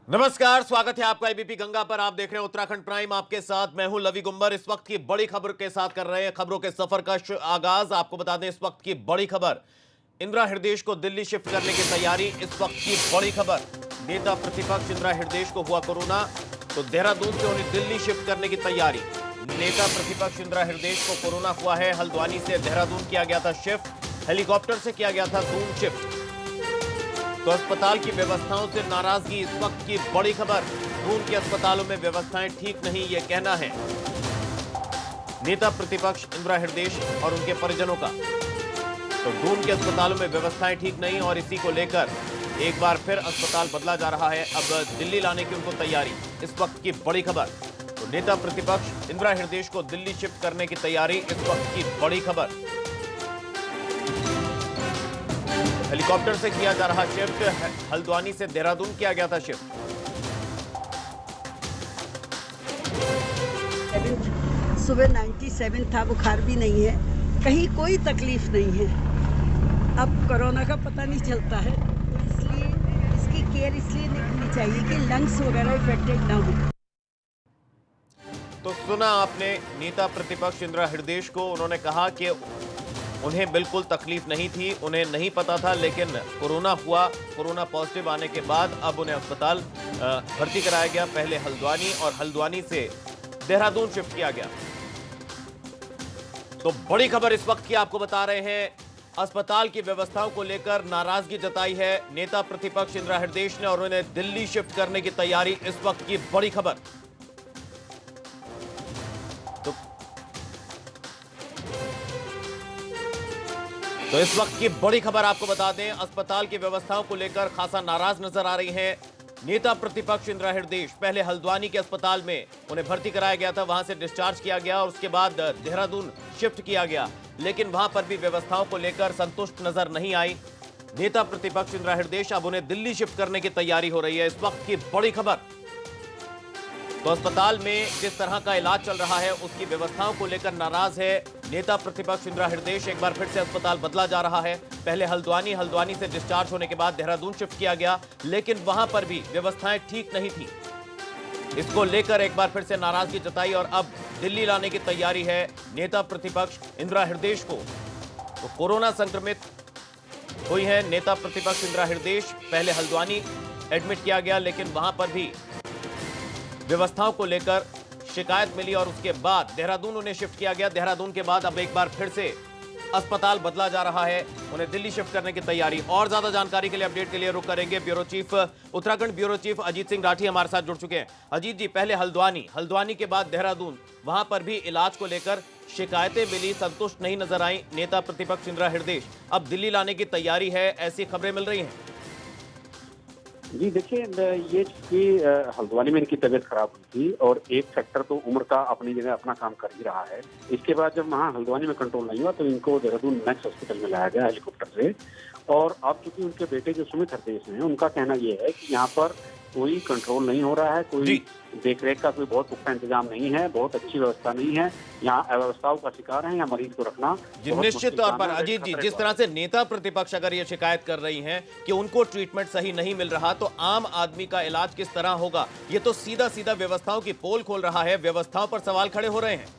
नमस्कार, स्वागत है आपका एबीपी गंगा पर। आप देख रहे हैं उत्तराखंड प्राइम। आपके साथ मैं हूं लवी गुम्बर। इस वक्त की बड़ी खबर के साथ कर रहे हैं खबरों के सफर का आगाज। आपको बता दें इस वक्त की बड़ी खबर, इंदिरा हृदयेश को दिल्ली शिफ्ट करने की तैयारी। इस वक्त की बड़ी खबर, नेता प्रतिपक्ष इंदिरा हृदयेश को हुआ कोरोना तो देहरादून से उन्हें दिल्ली शिफ्ट करने की तैयारी। नेता प्रतिपक्ष इंदिरा हृदयेश को कोरोना हुआ है। हल्द्वानी से देहरादून किया गया था शिफ्ट, हेलीकॉप्टर से किया गया था दून शिफ्ट। तो अस्पताल की व्यवस्थाओं से नाराजगी। इस वक्त की बड़ी खबर, दून के अस्पतालों में व्यवस्थाएं ठीक नहीं, यह कहना है नेता प्रतिपक्ष इंदिरा हृदयेश और उनके परिजनों का। तो दून के अस्पतालों में व्यवस्थाएं ठीक नहीं और इसी को लेकर एक बार फिर अस्पताल बदला जा रहा है। अब दिल्ली लाने की उनको तैयारी। इस वक्त की बड़ी खबर, तो नेता प्रतिपक्ष इंदिरा हृदयेश को दिल्ली शिफ्ट करने की तैयारी। इस वक्त की बड़ी खबर, हेलीकॉप्टर से किया जा रहा शिफ्ट, हल्द्वानी से देहरादून किया गया था शिफ्ट। सुबह 97 था, बुखार भी नहीं है, कहीं कोई तकलीफ नहीं है। अब कोरोना का पता नहीं चलता है, तो इसलिए इसकी केयर इसलिए करनी चाहिए कि लंग्स वगैरह इफेक्टेड ना हो। तो सुना आपने नेता प्रतिपक्ष इंदिरा हृदयेश को। उन्होंने कहा कि उन्हें बिल्कुल तकलीफ नहीं थी, उन्हें नहीं पता था, लेकिन कोरोना हुआ। कोरोना पॉजिटिव आने के बाद अब उन्हें अस्पताल भर्ती कराया गया, पहले हल्द्वानी और हल्द्वानी से देहरादून शिफ्ट किया गया। तो बड़ी खबर इस वक्त की आपको बता रहे हैं, अस्पताल की व्यवस्थाओं को लेकर नाराजगी जताई है नेता प्रतिपक्ष इंदिरा हृदयेश ने और उन्हें दिल्ली शिफ्ट करने की तैयारी। इस वक्त की बड़ी खबर। तो इस वक्त की बड़ी खबर आपको बता दें, अस्पताल की व्यवस्थाओं को लेकर खासा नाराज नजर आ रही हैं नेता प्रतिपक्ष इंदिरा हृदयेश। पहले हल्द्वानी के अस्पताल में उन्हें भर्ती कराया गया था, वहां से डिस्चार्ज किया गया और उसके बाद देहरादून शिफ्ट किया गया, लेकिन वहां पर भी व्यवस्थाओं को लेकर संतुष्ट नजर नहीं आई नेता प्रतिपक्ष इंदिरा हृदयेश। अब उन्हें दिल्ली शिफ्ट करने की तैयारी हो रही है। इस वक्त की बड़ी खबर, तो अस्पताल में जिस तरह का इलाज चल रहा है उसकी व्यवस्थाओं को लेकर नाराज है नेता प्रतिपक्ष इंदिरा हृदयेश। एक बार फिर से अस्पताल बदला जा रहा है, पहले हल्द्वानी से डिस्चार्ज होने के बाद देहरादून शिफ्ट किया गया, लेकिन वहां पर भी व्यवस्थाएं ठीक नहीं थी। इसको लेकर एक बार फिर से नाराजगी जताई और अब दिल्ली लाने की तैयारी है नेता प्रतिपक्ष इंदिरा हृदयेश को। तो कोरोना संक्रमित हुई है नेता प्रतिपक्ष इंदिरा हृदयेश। पहले हल्द्वानी एडमिट किया गया, लेकिन वहां पर भी व्यवस्थाओं को लेकर शिकायत मिली और उसके बाद देहरादून उन्हें शिफ्ट किया गया। देहरादून के बाद अब एक बार फिर से अस्पताल बदला जा रहा है, उन्हें दिल्ली शिफ्ट करने की तैयारी। और ज्यादा जानकारी के लिए, अपडेट के लिए रुक करेंगे bureau chief, Uttarakhand bureau chief Ajit Singh Rathi हमारे साथ जुड़ चुके हैं। अजीत जी, पहले हल्द्वानी के बाद देहरादून, वहां पर भी इलाज को लेकर शिकायतें मिली, संतुष्ट नहीं नजर आई नेता प्रतिपक्ष इंदिरा हृदयेश। अब दिल्ली लाने की तैयारी है, ऐसी खबरें मिल रही हैं। जी देखिए, ये कि हल्द्वानी में इनकी तबीयत खराब हुई थी और एक फैक्टर तो उम्र का अपनी जगह अपना काम कर ही रहा है। इसके बाद जब वहाँ हल्द्वानी में कंट्रोल नहीं हुआ तो इनको देहरादून मैक्स हॉस्पिटल में लाया गया हेलीकॉप्टर से। और अब चूंकि उनके बेटे जो सुमित हृदयेश हैं, उनका कहना ये है कि यहाँ पर कोई कंट्रोल नहीं हो रहा है, कोई देखरेख का कोई बहुत पुख्ता इंतजाम नहीं है, बहुत अच्छी व्यवस्था नहीं है, यहाँ अव्यवस्थाओं का शिकार है, या मरीज को रखना निश्चित तौर पर। अजीत जी, जिस तरह से नेता प्रतिपक्ष अगर ये शिकायत कर रही हैं कि उनको ट्रीटमेंट सही नहीं मिल रहा, तो आम आदमी का इलाज किस तरह होगा? ये तो सीधा सीधा व्यवस्थाओं की पोल खोल रहा है, व्यवस्थाओं पर सवाल खड़े हो रहे हैं।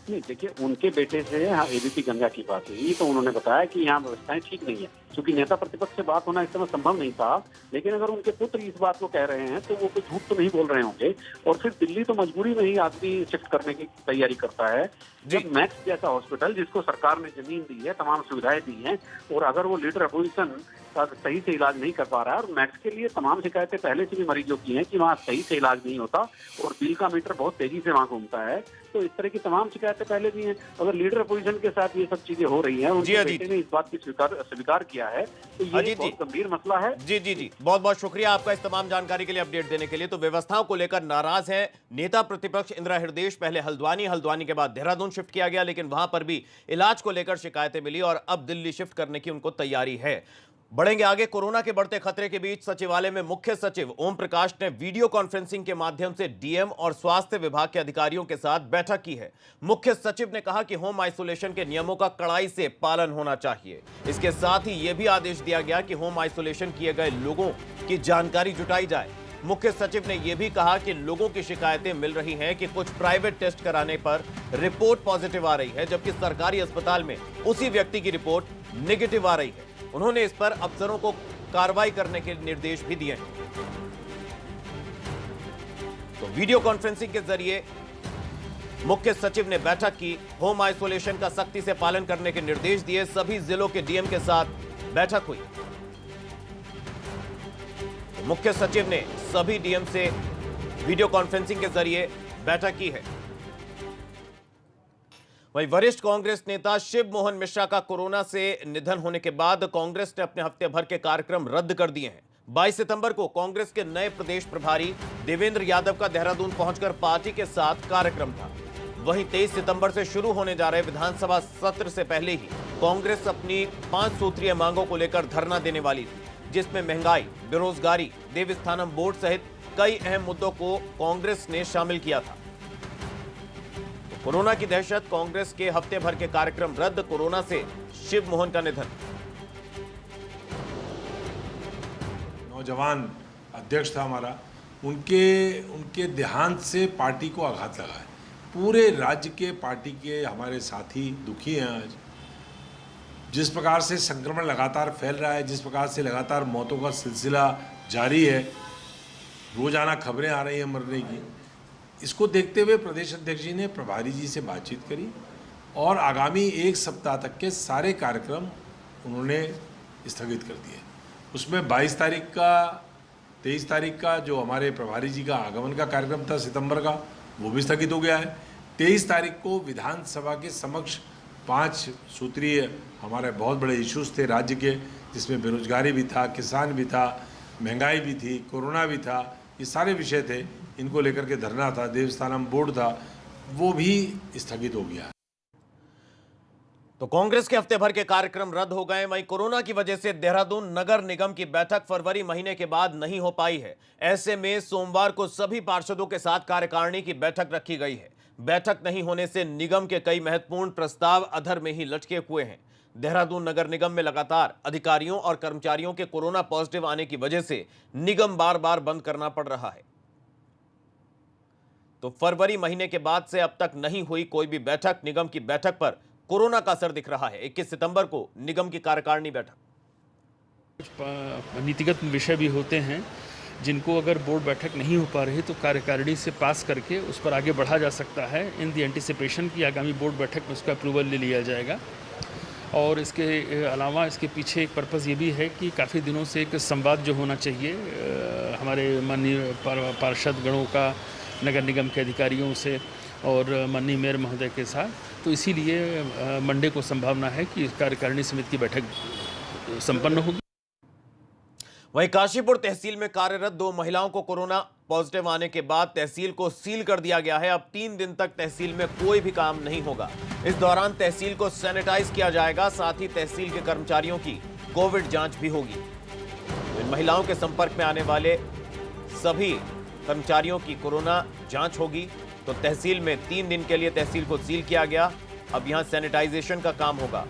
नहीं, देखिए, उनके बेटे से यहाँ एबीपी गंगा की बात हुई तो उन्होंने बताया कि यहाँ व्यवस्थाएं ठीक नहीं है। क्योंकि नेता प्रतिपक्ष से बात होना इस समय संभव नहीं था, लेकिन अगर उनके पुत्र इस बात को कह रहे हैं तो वो कोई झूठ तो नहीं बोल रहे होंगे। और फिर दिल्ली तो मजबूरी में ही आदमी शिफ्ट करने की तैयारी करता है। जब मैक्स जैसा हॉस्पिटल, जिसको सरकार ने जमीन दी है, तमाम सुविधाएं दी हैं, और अगर वो लीडर अपोजिशन का सही से इलाज नहीं कर पा रहा है, और मैक्स के लिए तमाम शिकायतें पहले से भी मरीजों की हैं कि वहाँ सही से इलाज नहीं होता और बिल का मीटर बहुत तेजी से वहाँ घूमता है, तो इस तरह की तमाम शिकायतें पहले भी हैं। अगर लीडर अपोजिशन के साथ ये सब चीजें हो रही हैं, उनके बेटे ने इस बात की स्वीकार किया है, तो ये बहुत गंभीर मसला है। जी, बहुत बहुत शुक्रिया आपका इस तमाम जानकारी के लिए, अपडेट देने के लिए। तो व्यवस्थाओं को लेकर नाराज है नेता प्रतिपक्ष इंदिरा हृदयेश। पहले हल्द्वानी के बाद देहरादून शिफ्ट किया गया, लेकिन वहां पर भी इलाज को लेकर शिकायतें मिली और अब दिल्ली शिफ्ट करने की उनको तैयारी है। बढ़ेंगे आगे। कोरोना के बढ़ते खतरे के बीच सचिवालय में मुख्य सचिव ओम प्रकाश ने वीडियो कॉन्फ्रेंसिंग के माध्यम से डीएम और स्वास्थ्य विभाग के अधिकारियों के साथ बैठक की है। मुख्य सचिव ने कहा कि होम आइसोलेशन के नियमों का कड़ाई से पालन होना चाहिए। इसके साथ ही यह भी आदेश दिया गया कि होम आइसोलेशन किए गए लोगों की जानकारी जुटाई जाए। मुख्य सचिव ने यह भी कहा कि लोगों की शिकायतें मिल रही हैं कि कुछ प्राइवेट टेस्ट कराने पर रिपोर्ट पॉजिटिव आ रही है, जबकि सरकारी अस्पताल में उसी व्यक्ति की रिपोर्ट नेगेटिव आ रही है। उन्होंने इस पर अफसरों को कार्रवाई करने के निर्देश भी दिए हैं। तो वीडियो कॉन्फ्रेंसिंग के जरिए मुख्य सचिव ने बैठक की, होम आइसोलेशन का सख्ती से पालन करने के निर्देश दिए। सभी जिलों के डीएम के साथ बैठक हुई। मुख्य सचिव ने सभी डीएम से वीडियो कॉन्फ्रेंसिंग के जरिए बैठक की है। वहीं वरिष्ठ कांग्रेस नेता शिव मोहन मिश्रा का कोरोना से निधन होने के बाद कांग्रेस ने अपने हफ्ते भर के कार्यक्रम रद्द कर दिए हैं। 22 सितंबर को कांग्रेस के नए प्रदेश प्रभारी देवेंद्र यादव का देहरादून पहुंचकर पार्टी के साथ कार्यक्रम था। वहीं 23 सितंबर से शुरू होने जा रहे विधानसभा सत्र से पहले ही कांग्रेस अपनी 5 सूत्रीय मांगों को लेकर धरना देने वाली थी, जिसमें महंगाई, बेरोजगारी, देवस्थानम बोर्ड सहित कई अहम मुद्दों को कांग्रेस ने शामिल किया था। तो कोरोना की दहशत, कांग्रेस के हफ्ते भर के कार्यक्रम रद्द, कोरोना से शिव मोहन का निधन। नौजवान अध्यक्ष था हमारा, उनके देहांत से पार्टी को आघात लगा है। पूरे राज्य के पार्टी के हमारे साथी दुखी हैं आज। जिस प्रकार से संक्रमण लगातार फैल रहा है, जिस प्रकार से लगातार मौतों का सिलसिला जारी है, रोजाना खबरें आ रही हैं मरने की, इसको देखते हुए प्रदेश अध्यक्ष जी ने प्रभारी जी से बातचीत करी और आगामी 1 सप्ताह तक के सारे कार्यक्रम उन्होंने स्थगित कर दिए। उसमें 22 तारीख का, 23 तारीख का जो हमारे प्रभारी जी का आगमन का कार्यक्रम था सितंबर का, वो भी स्थगित हो गया है। 23 तारीख को विधानसभा के समक्ष 5 सूत्रीय हमारे बहुत बड़े इश्यूज थे राज्य के, जिसमें बेरोजगारी भी था, किसान भी था, महंगाई भी थी, कोरोना भी था, ये सारे विषय थे। इनको लेकर के धरना था, देवस्थानम बोर्ड था, वो भी स्थगित हो गया। तो कांग्रेस के हफ्ते भर के कार्यक्रम रद्द हो गए। वहीं कोरोना की वजह से देहरादून नगर निगम की बैठक फरवरी महीने के बाद नहीं हो पाई है। ऐसे में सोमवार को सभी पार्षदों के साथ कार्यकारिणी की बैठक रखी गई है। बैठक नहीं होने से निगम के कई महत्वपूर्ण प्रस्ताव अधर में ही लटके हुए हैं। देहरादून नगर निगम में लगातार अधिकारियों और कर्मचारियों के कोरोना पॉजिटिव आने की वजह से निगम बार बार बंद करना पड़ रहा है। तो फरवरी महीने के बाद से अब तक नहीं हुई कोई भी बैठक। निगम की बैठक पर कोरोना का असर दिख रहा है। 21 सितंबर को निगम की कार्यकारिणी बैठक। कुछ नीतिगत विषय भी होते हैं जिनको अगर बोर्ड बैठक नहीं हो पा रही तो कार्यकारिणी से पास करके उस पर आगे बढ़ा जा सकता है। इन दी एंटिसिपेशन की आगामी बोर्ड बैठक में उसका अप्रूवल ले लिया जाएगा। और इसके अलावा इसके पीछे एक पर्पज़ ये भी है कि काफ़ी दिनों से एक संवाद जो होना चाहिए हमारे माननीय पार्षद गणों का, नगर निगम के अधिकारियों से और माननीय मेयर महोदय के साथ, तो इसीलिए मंडे को संभावना है कि कार्यकारिणी समिति की बैठक संपन्न होगी। वहीं काशीपुर तहसील में कार्यरत 2 महिलाओं को कोरोना पॉजिटिव आने के बाद तहसील को सील कर दिया गया है। अब 3 दिन तक तहसील में कोई भी काम नहीं होगा। इस दौरान तहसील को सैनिटाइज किया जाएगा, साथ ही तहसील के कर्मचारियों की कोविड जांच भी होगी। इन महिलाओं के संपर्क में आने वाले सभी कर्मचारियों की कोरोना जांच होगी। तो तहसील में 3 दिन के लिए तहसील को सील किया गया। अब यहां सैनिटाइजेशन का काम होगा।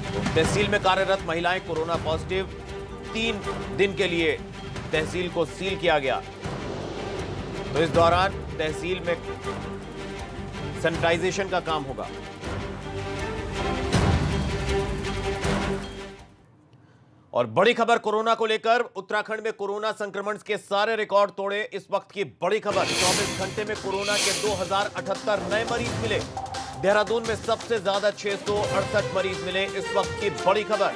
तो तहसील में कार्यरत महिलाएं कोरोना पॉजिटिव, 3 दिन के लिए तहसील को सील किया गया। तो इस दौरान तहसील में सैनिटाइजेशन का काम होगा। और बड़ी खबर कोरोना को लेकर, उत्तराखंड में कोरोना संक्रमण के सारे रिकॉर्ड तोड़े। इस वक्त की बड़ी खबर, 24 घंटे में कोरोना के 2078 नए मरीज मिले। देहरादून में सबसे ज्यादा 668 मरीज मिले। इस वक्त की बड़ी खबर,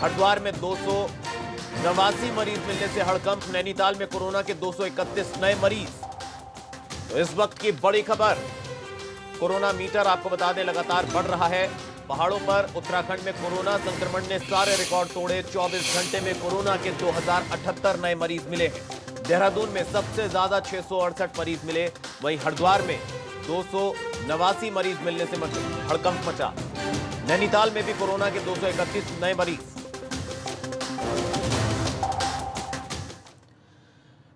हरिद्वार में 289 मरीज मिलने से हड़कंप। नैनीताल में कोरोना के 231 नए मरीज। तो इस वक्त की बड़ी खबर, कोरोना मीटर आपको बता दें लगातार बढ़ रहा है। पहाड़ों पर उत्तराखंड में कोरोना संक्रमण ने सारे रिकॉर्ड तोड़े। 24 घंटे में कोरोना के 2078 नए मरीज मिले हैं। देहरादून में सबसे ज्यादा 668 मरीज मिले। वहीं हरिद्वार में 289 मरीज मिलने से हड़कंप मचा। नैनीताल में भी कोरोना के 231 नए मरीज।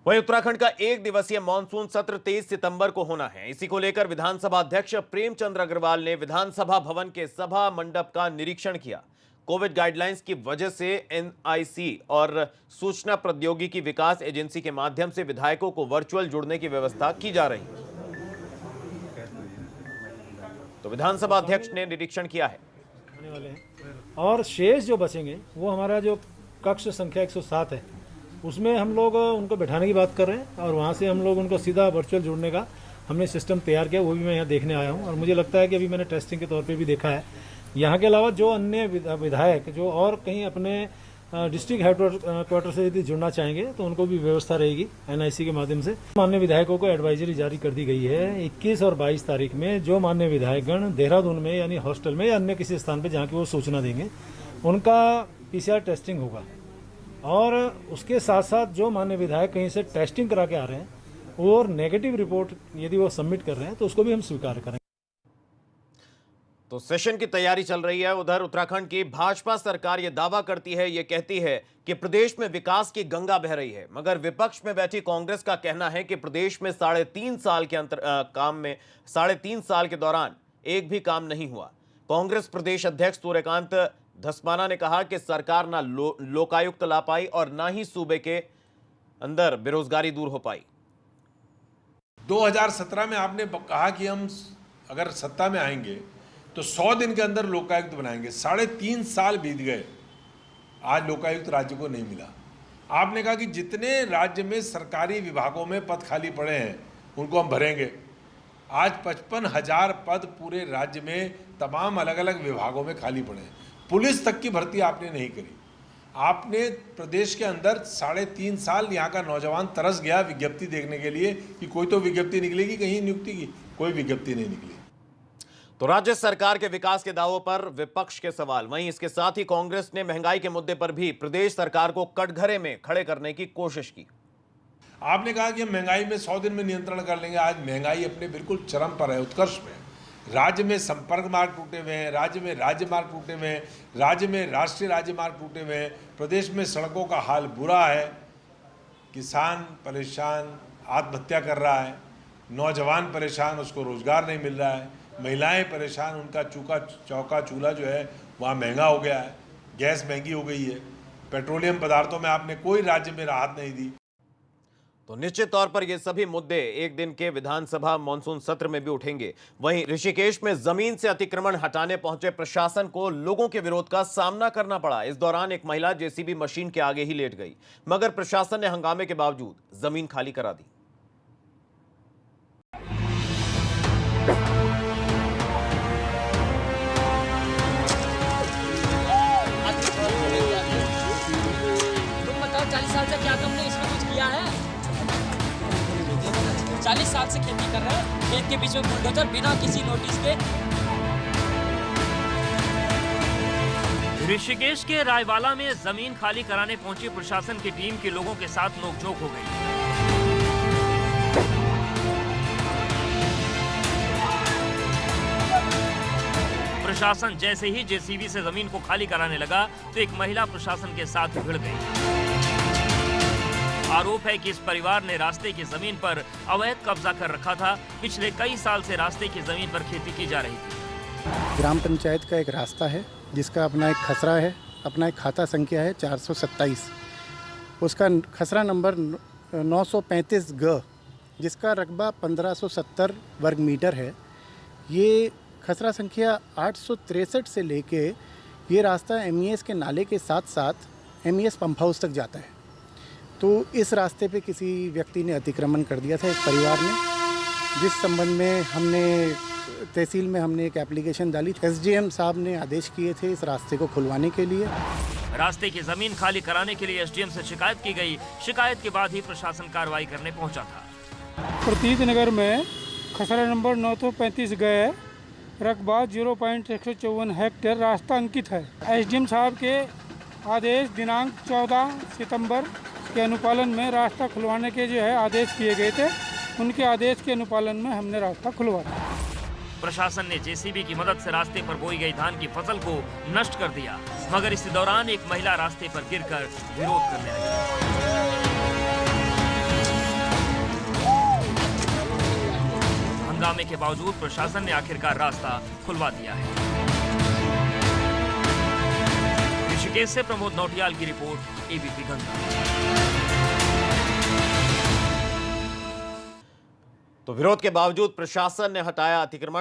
वहीं उत्तराखंड का 1 दिवसीय मानसून सत्र 23 सितंबर को होना है। इसी को लेकर विधानसभा अध्यक्ष प्रेमचंद अग्रवाल ने विधानसभा भवन के सभा मंडप का निरीक्षण किया। कोविड गाइडलाइंस की वजह से एनआईसी और सूचना प्रौद्योगिकी विकास एजेंसी के माध्यम से विधायकों को वर्चुअल जुड़ने की व्यवस्था की जा रही है। तो विधानसभा अध्यक्ष ने निरीक्षण किया है और शेष जो बचेंगे वो हमारा जो कक्ष संख्या 107 है उसमें हम लोग उनको बैठाने की बात कर रहे हैं और वहाँ से हम लोग उनको सीधा वर्चुअल जुड़ने का हमने सिस्टम तैयार किया। वो भी मैं यहाँ देखने आया हूँ और मुझे लगता है कि अभी मैंने टेस्टिंग के तौर पे भी देखा है। यहाँ के अलावा जो अन्य विधायक जो और कहीं अपने डिस्ट्रिक्ट हेडक्वार्टर से यदि जुड़ना चाहेंगे तो उनको भी व्यवस्था रहेगी एनआईसी के माध्यम से। माननीय विधायकों को एडवाइजरी जारी कर दी गई है 21 और 22 तारीख में। जो माननीय विधायकगण देहरादून में यानी हॉस्टल में या अन्य किसी स्थान पर जहाँ की वो सूचना देंगे उनका पीसीआर टेस्टिंग होगा और उसके साथ साथ जो माननीय विधायक कहीं से टेस्टिंग करा के आ रहे हैं और नेगेटिव रिपोर्ट यदि वो सबमिट कर रहे हैं तो उसको भी हम स्वीकार करेंगे। तो सेशन की तैयारी चल रही है। उधर उत्तराखंड की भाजपा सरकार ये दावा करती है, ये कहती है कि प्रदेश में विकास की गंगा बह रही है, मगर विपक्ष में बैठी कांग्रेस का कहना है कि प्रदेश में 3.5 साल के काम में 3.5 साल के दौरान एक भी काम नहीं हुआ। कांग्रेस प्रदेश अध्यक्ष सूर्यकांत धस्माना ने कहा कि सरकार ना लोकायुक्त ला पाई और ना ही सूबे के अंदर बेरोजगारी दूर हो पाई। 2017 में आपने कहा कि हम अगर सत्ता में आएंगे तो 100 दिन के अंदर लोकायुक्त बनाएंगे। 3.5 साल बीत गए, आज लोकायुक्त राज्य को नहीं मिला। आपने कहा कि जितने राज्य में सरकारी विभागों में पद खाली पड़े हैं उनको हम भरेंगे। आज 55,000 पद पूरे राज्य में तमाम अलग अलग विभागों में खाली पड़े हैं। पुलिस तक की भर्ती आपने नहीं करी। आपने प्रदेश के अंदर 3.5 साल यहाँ का नौजवान तरस गया विज्ञप्ति देखने के लिए कि कोई तो विज्ञप्ति निकलेगी कहीं नियुक्ति की, कोई विज्ञप्ति नहीं निकली। तो राज्य सरकार के विकास के दावों पर विपक्ष के सवाल। वहीं इसके साथ ही कांग्रेस ने महंगाई के मुद्दे पर भी प्रदेश सरकार को कटघरे में खड़े करने की कोशिश की। आपने कहा कि हम महंगाई में 100 दिन में नियंत्रण कर लेंगे। आज महंगाई अपने बिल्कुल चरम पर है, उत्कर्ष में। राज्य में संपर्क मार्ग टूटे हुए हैं, राज्य में राज्य मार्ग टूटे हुए हैं, राज्य में राष्ट्रीय राज्य मार्ग टूटे हुए हैं, प्रदेश में सड़कों का हाल बुरा है, किसान परेशान आत्महत्या कर रहा है, नौजवान परेशान उसको रोजगार नहीं मिल रहा है, महिलाएं परेशान उनका चौका चूल्हा जो है वहाँ महंगा हो गया है, गैस महंगी हो गई है, पेट्रोलियम पदार्थों में आपने कोई राज्य में राहत नहीं दी। तो निश्चित तौर पर ये सभी मुद्दे एक दिन के विधानसभा मॉनसून सत्र में भी उठेंगे। वहीं ऋषिकेश में जमीन से अतिक्रमण हटाने पहुंचे प्रशासन को लोगों के विरोध का सामना करना पड़ा। इस दौरान एक महिला जेसीबी मशीन के आगे ही लेट गई, मगर प्रशासन ने हंगामे के बावजूद जमीन खाली करा दी। तुम बताओ 40 साल से क्या तुमने इसमें कुछ किया है? 40 साल से खेती कर रहे हैं, खेत के बीच में बुलडोजर बिना किसी नोटिस के। ऋषिकेश के रायवाला में जमीन खाली कराने पहुंची प्रशासन की टीम के लोगों के साथ नोकझोंक हो गई। प्रशासन जैसे ही जेसीबी से जमीन को खाली कराने लगा तो एक महिला प्रशासन के साथ भिड़ गई। आरोप है कि इस परिवार ने रास्ते की जमीन पर अवैध कब्जा कर रखा था। पिछले कई साल से रास्ते की जमीन पर खेती की जा रही थी। ग्राम पंचायत का एक रास्ता है जिसका अपना एक खसरा है, अपना एक खाता संख्या है 427। उसका खसरा नंबर 935 ग, जिसका रकबा 1570 वर्ग मीटर है। ये खसरा संख्या 863 से लेके ये रास्ता एमईएस के नाले के साथ साथ एमईएस पंप हाउस तक जाता है। तो इस रास्ते पे किसी व्यक्ति ने अतिक्रमण कर दिया था, एक परिवार ने, जिस संबंध में हमने तहसील में हमने एक एप्लीकेशन डाली। एसडीएम साहब ने आदेश किए थे इस रास्ते को खुलवाने के लिए। रास्ते की जमीन खाली कराने के लिए एसडीएम से शिकायत की गई। शिकायत के बाद ही प्रशासन कार्रवाई करने पहुंचा था। प्रतीत नगर में खसरा नंबर 935 गए, रकबा 0.154 हेक्टेयर रास्ता अंकित है। एसडीएम साहब के आदेश दिनांक 14 सितंबर के अनुपालन में रास्ता खुलवाने के जो है आदेश किए गए थे। उनके आदेश के अनुपालन में हमने रास्ता खुलवाया। प्रशासन ने जेसीबी की मदद से रास्ते पर बोई गई धान की फसल को नष्ट कर दिया, मगर इसी दौरान एक महिला रास्ते पर गिरकर विरोध करने लगी। हंगामे के बावजूद प्रशासन ने आखिरकार रास्ता खुलवा दिया है। ऋषिकेश से प्रमोद नौटियाल की रिपोर्ट, एबीपी गंगा। तो विरोध के बावजूद प्रशासन ने हटाया अतिक्रमण।